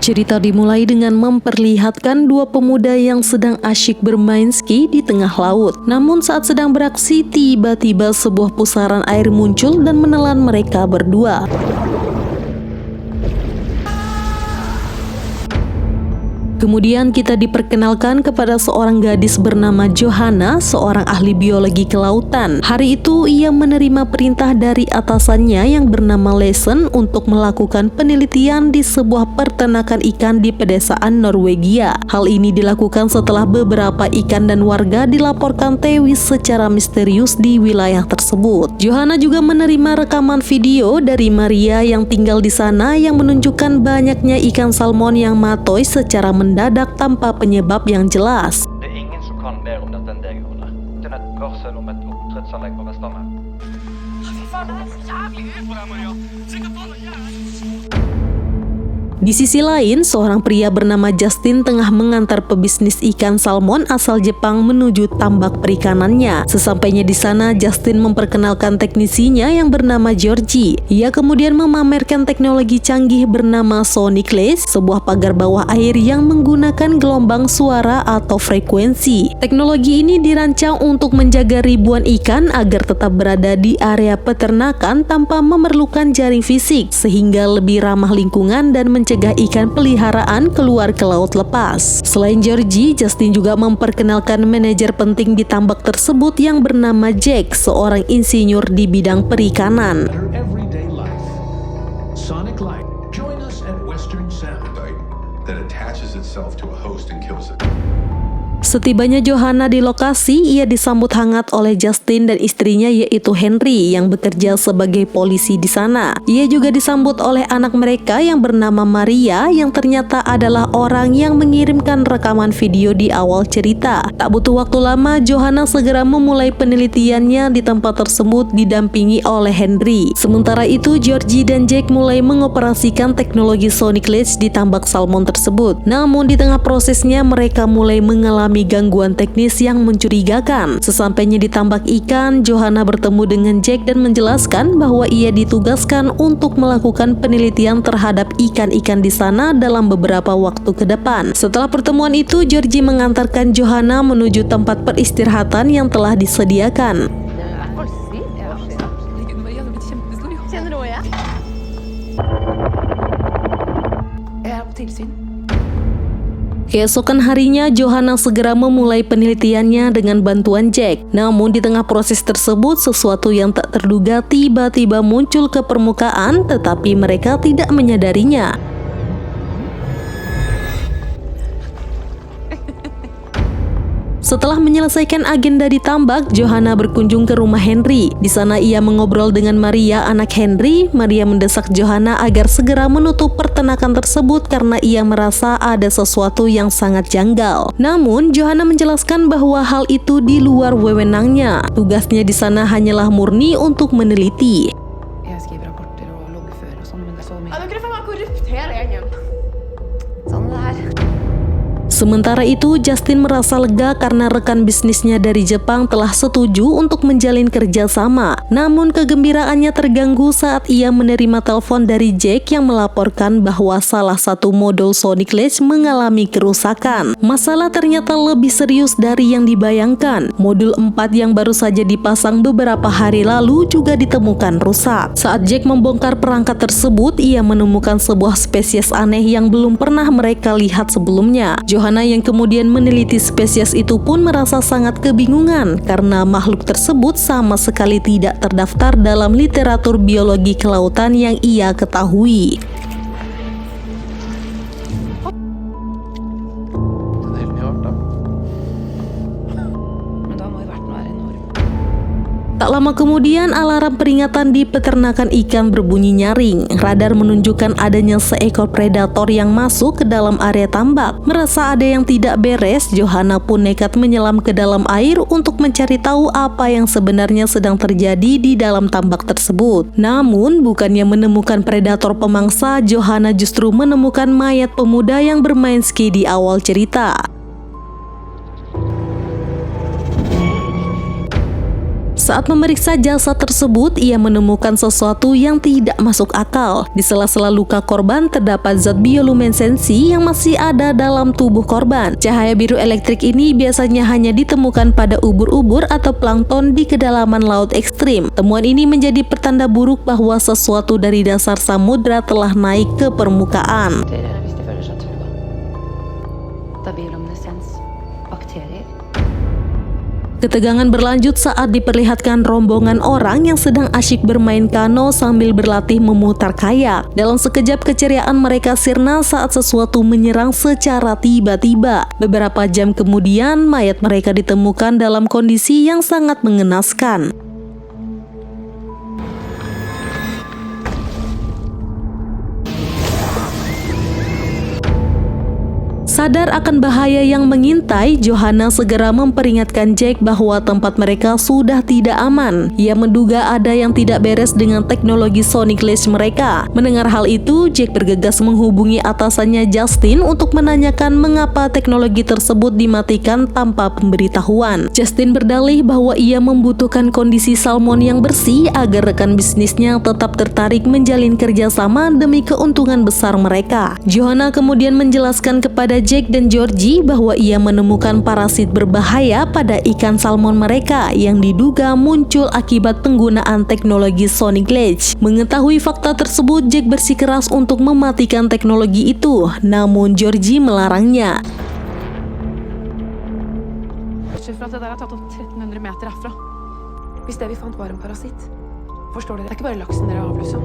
Cerita dimulai dengan memperlihatkan dua pemuda yang sedang asyik bermain ski di tengah laut. Namun saat sedang beraksi, tiba-tiba sebuah pusaran air muncul dan menelan mereka berdua. Kemudian kita diperkenalkan kepada seorang gadis bernama Johanna, seorang ahli biologi kelautan. Hari itu ia menerima perintah dari atasannya yang bernama Lesen untuk melakukan penelitian di sebuah peternakan ikan di pedesaan Norwegia. Hal ini dilakukan setelah beberapa ikan dan warga dilaporkan tewas secara misterius di wilayah tersebut. Johanna juga menerima rekaman video dari Maria yang tinggal di sana yang menunjukkan banyaknya ikan salmon yang matoy secara mendadak tanpa penyebab yang jelas. Det är ingen som kan mer om dette enn deg, Ole. Det er et varsel om et oppdrettsanlegg på Vestlandet. Fy faen, det er så jævlig ufo der, Maria. Sikkert bare noe jævlig. Di sisi lain, seorang pria bernama Justin tengah mengantar pebisnis ikan salmon asal Jepang menuju tambak perikanannya. Sesampainya di sana, Justin memperkenalkan teknisinya yang bernama Georgie. Ia kemudian memamerkan teknologi canggih bernama Sonic Lace, sebuah pagar bawah air yang menggunakan gelombang suara atau frekuensi. Teknologi ini dirancang untuk menjaga ribuan ikan agar tetap berada di area peternakan tanpa memerlukan jaring fisik, sehingga lebih ramah lingkungan dan mencegah ikan peliharaan keluar ke laut lepas. Selain Georgie, Justin juga memperkenalkan manajer penting di tambak tersebut yang bernama Jack, seorang insinyur di bidang perikanan. Everyday life. Sonic Light. Join us at Western Sound. That attaches itself to a host and kills it. Setibanya Johanna di lokasi, ia disambut hangat oleh Justin dan istrinya yaitu Henry yang bekerja sebagai polisi di sana. Ia juga disambut oleh anak mereka yang bernama Maria yang ternyata adalah orang yang mengirimkan rekaman video di awal cerita. Tak butuh waktu lama, Johanna segera memulai penelitiannya di tempat tersebut didampingi oleh Henry. Sementara itu, Georgie dan Jack mulai mengoperasikan teknologi Sonic Lace di tambak salmon tersebut. Namun di tengah prosesnya mereka mulai mengalami gangguan teknis yang mencurigakan. Sesampainya di tambak ikan, Johanna bertemu dengan Jack dan menjelaskan bahwa ia ditugaskan untuk melakukan penelitian terhadap ikan-ikan di sana dalam beberapa waktu ke depan. Setelah pertemuan itu, Georgie mengantarkan Johanna menuju tempat peristirahatan yang telah disediakan. Kjenner du jeg? Jeg er på tilsyn. Keesokan harinya, Johanna segera memulai penelitiannya dengan bantuan Jack. Namun di tengah proses tersebut, sesuatu yang tak terduga tiba-tiba muncul ke permukaan, tetapi mereka tidak menyadarinya. Setelah menyelesaikan agenda di tambak, Johanna berkunjung ke rumah Henry. Di sana ia mengobrol dengan Maria, anak Henry. Maria mendesak Johanna agar segera menutup peternakan tersebut karena ia merasa ada sesuatu yang sangat janggal. Namun, Johanna menjelaskan bahwa hal itu di luar wewenangnya. Tugasnya di sana hanyalah murni untuk meneliti. Jeg skriver rapporter og loggfører og sånn, men det er så mye. Ja, dere får være korrupt hele gjengen. Sånn det her. Sementara itu, Justin merasa lega karena rekan bisnisnya dari Jepang telah setuju untuk menjalin kerjasama. Namun kegembiraannya terganggu saat ia menerima telepon dari Jack yang melaporkan bahwa salah satu modul Sonic Lace mengalami kerusakan. Masalah ternyata lebih serius dari yang dibayangkan. Modul 4 yang baru saja dipasang beberapa hari lalu juga ditemukan rusak. Saat Jack membongkar perangkat tersebut, ia menemukan sebuah spesies aneh yang belum pernah mereka lihat sebelumnya. Johanna yang kemudian meneliti spesies itu pun merasa sangat kebingungan karena makhluk tersebut sama sekali tidak terdaftar dalam literatur biologi kelautan yang ia ketahui. Den er helt ny art, da. Men da må jo verten være enorm. Tak lama kemudian, alarm peringatan di peternakan ikan berbunyi nyaring. Radar menunjukkan adanya seekor predator yang masuk ke dalam area tambak. Merasa ada yang tidak beres, Johanna pun nekat menyelam ke dalam air untuk mencari tahu apa yang sebenarnya sedang terjadi di dalam tambak tersebut. Namun, bukannya menemukan predator pemangsa, Johanna justru menemukan mayat pemuda yang bermain ski di awal cerita. Saat memeriksa jasad tersebut, ia menemukan sesuatu yang tidak masuk akal. Di sela-sela luka korban terdapat zat bioluminesensi yang masih ada dalam tubuh korban. Cahaya biru elektrik ini biasanya hanya ditemukan pada ubur-ubur atau plankton di kedalaman laut ekstrim. Temuan ini menjadi pertanda buruk bahwa sesuatu dari dasar samudra telah naik ke permukaan. Hvis de føler seg trua. Bioluminescens, bakterier. Ketegangan berlanjut saat diperlihatkan rombongan orang yang sedang asyik bermain kano sambil berlatih memutar kayak. Dalam sekejap keceriaan mereka sirna saat sesuatu menyerang secara tiba-tiba. Beberapa jam kemudian, mayat mereka ditemukan dalam kondisi yang sangat mengenaskan. Sadar akan bahaya yang mengintai, Johanna segera memperingatkan Jack bahwa tempat mereka sudah tidak aman. Ia menduga ada yang tidak beres dengan teknologi Sonic Ledge mereka. Mendengar hal itu, Jack bergegas menghubungi atasannya Justin untuk menanyakan mengapa teknologi tersebut dimatikan tanpa pemberitahuan. Justin berdalih bahwa ia membutuhkan kondisi salmon yang bersih agar rekan bisnisnya tetap tertarik menjalin kerjasama demi keuntungan besar mereka. Johanna kemudian menjelaskan kepada Jack dan Georgie bahwa ia menemukan parasit berbahaya pada ikan salmon mereka yang diduga muncul akibat penggunaan teknologi Sonic Ledge. Mengetahui fakta tersebut, Jack bersikeras untuk mematikan teknologi itu, namun Georgie melarangnya. Bortsett fra at det der er tatt opp 1300 meter herfra. Hvis det vi fant var en parasitt, forstår dere? Det er ikke bare laksen dere avløser.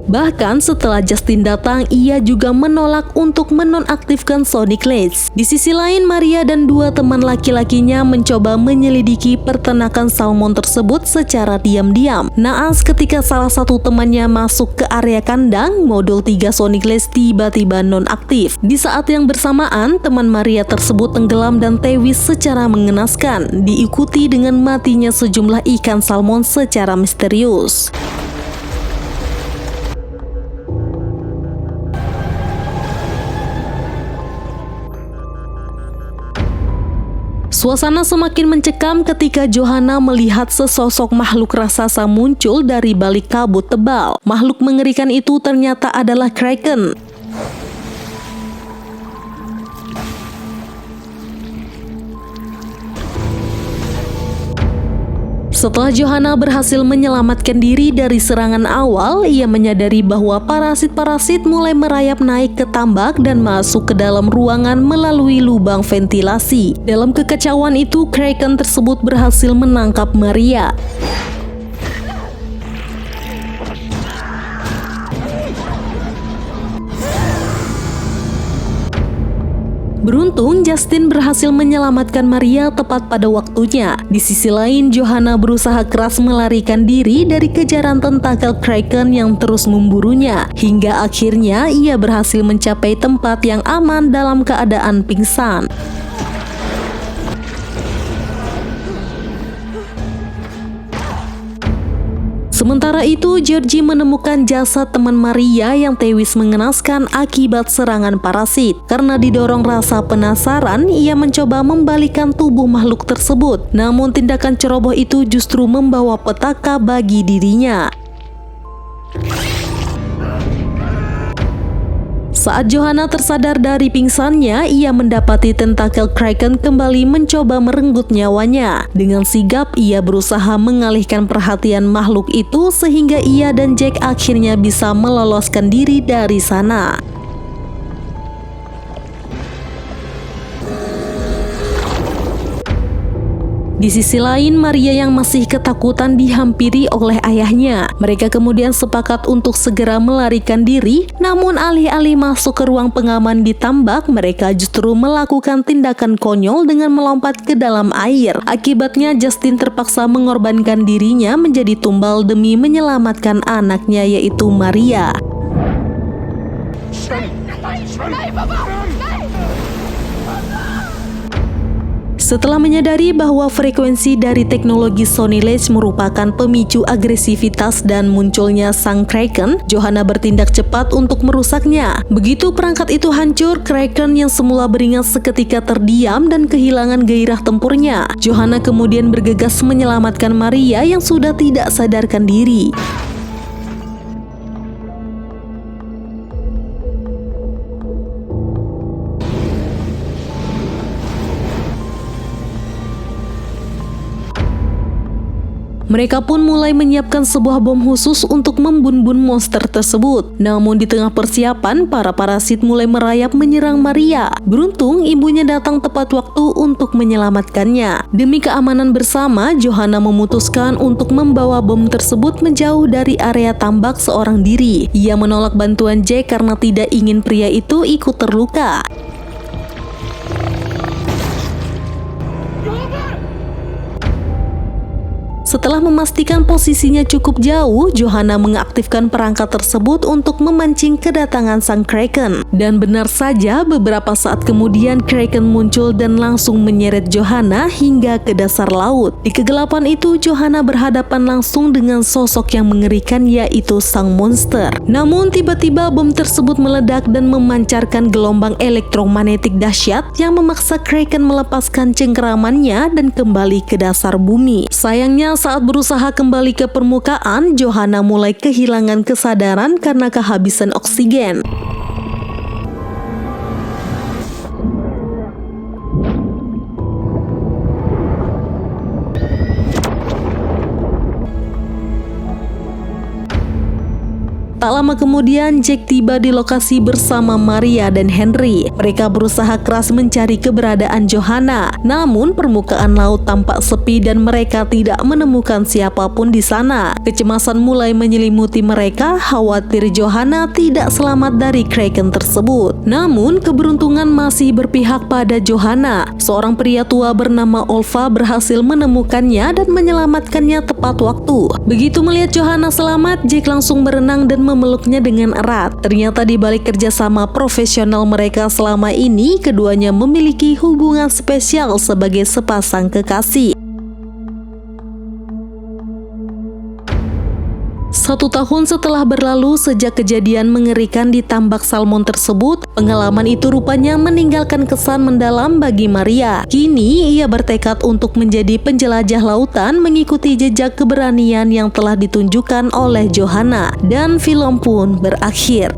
Bahkan setelah Justin datang, ia juga menolak untuk menonaktifkan Sonic Ledge. Di sisi lain, Maria dan dua teman laki-lakinya mencoba menyelidiki peternakan salmon tersebut secara diam-diam. Naas ketika salah satu temannya masuk ke area kandang, modul 3 Sonic Ledge tiba-tiba nonaktif. Di saat yang bersamaan, teman Maria tersebut tenggelam dan tewas secara mengenaskan, diikuti dengan matinya sejumlah ikan salmon secara misterius. Suasana semakin mencekam ketika Johanna melihat sesosok makhluk raksasa muncul dari balik kabut tebal. Makhluk mengerikan itu ternyata adalah Kraken. Setelah Johanna berhasil menyelamatkan diri dari serangan awal, ia menyadari bahwa parasit-parasit mulai merayap naik ke tambak dan masuk ke dalam ruangan melalui lubang ventilasi. Dalam kekacauan itu, Kraken tersebut berhasil menangkap Maria. Beruntung, Justin berhasil menyelamatkan Maria tepat pada waktunya. Di sisi lain, Johanna berusaha keras melarikan diri dari kejaran tentakel Kraken yang terus memburunya. Hingga akhirnya ia berhasil mencapai tempat yang aman dalam keadaan pingsan. Sementara itu, Georgie menemukan jasad teman Maria yang tewas mengenaskan akibat serangan parasit. Karena didorong rasa penasaran, ia mencoba membalikan tubuh makhluk tersebut. Namun tindakan ceroboh itu justru membawa petaka bagi dirinya. Saat Johanna tersadar dari pingsannya, ia mendapati tentakel Kraken kembali mencoba merenggut nyawanya. Dengan sigap, ia berusaha mengalihkan perhatian makhluk itu sehingga ia dan Jack akhirnya bisa meloloskan diri dari sana. Di sisi lain, Maria yang masih ketakutan dihampiri oleh ayahnya. Mereka kemudian sepakat untuk segera melarikan diri, namun alih-alih masuk ke ruang pengaman di tambak, mereka justru melakukan tindakan konyol dengan melompat ke dalam air. Akibatnya, Justin terpaksa mengorbankan dirinya menjadi tumbal demi menyelamatkan anaknya, yaitu Maria. Setelah menyadari bahwa frekuensi dari teknologi Sony Ledge merupakan pemicu agresivitas dan munculnya sang Kraken, Johanna bertindak cepat untuk merusaknya. Begitu perangkat itu hancur, Kraken yang semula beringat seketika terdiam dan kehilangan gairah tempurnya. Johanna kemudian bergegas menyelamatkan Maria yang sudah tidak sadarkan diri. Mereka pun mulai menyiapkan sebuah bom khusus untuk membun-bun monster tersebut. Namun di tengah persiapan, para parasit mulai merayap menyerang Maria. Beruntung ibunya datang tepat waktu untuk menyelamatkannya. Demi keamanan bersama, Johanna memutuskan untuk membawa bom tersebut menjauh dari area tambak seorang diri. Ia menolak bantuan Jack karena tidak ingin pria itu ikut terluka. Setelah memastikan posisinya cukup jauh, Johanna mengaktifkan perangkat tersebut untuk memancing kedatangan sang Kraken. Dan benar saja, beberapa saat kemudian Kraken muncul dan langsung menyeret Johanna hingga ke dasar laut. Di kegelapan itu, Johanna berhadapan langsung dengan sosok yang mengerikan, yaitu sang monster. Namun tiba-tiba bom tersebut meledak dan memancarkan gelombang elektromagnetik dahsyat yang memaksa Kraken melepaskan cengkeramannya dan kembali ke dasar bumi. Sayangnya, saat berusaha kembali ke permukaan, Johanna mulai kehilangan kesadaran karena kehabisan oksigen. Tak lama kemudian, Jack tiba di lokasi bersama Maria dan Henry. Mereka berusaha keras mencari keberadaan Johanna. Namun, permukaan laut tampak sepi dan mereka tidak menemukan siapapun di sana. Kecemasan mulai menyelimuti mereka, khawatir Johanna tidak selamat dari Kraken tersebut. Namun, keberuntungan masih berpihak pada Johanna. Seorang pria tua bernama Olva berhasil menemukannya dan menyelamatkannya tepat waktu. Begitu melihat Johanna selamat, Jack langsung berenang dan memeluknya dengan erat. Ternyata di balik kerjasama profesional mereka selama ini, keduanya memiliki hubungan spesial sebagai sepasang kekasih. 1 tahun setelah berlalu sejak kejadian mengerikan di tambak salmon tersebut, pengalaman itu rupanya meninggalkan kesan mendalam bagi Maria. Kini ia bertekad untuk menjadi penjelajah lautan mengikuti jejak keberanian yang telah ditunjukkan oleh Johanna. Dan film pun berakhir.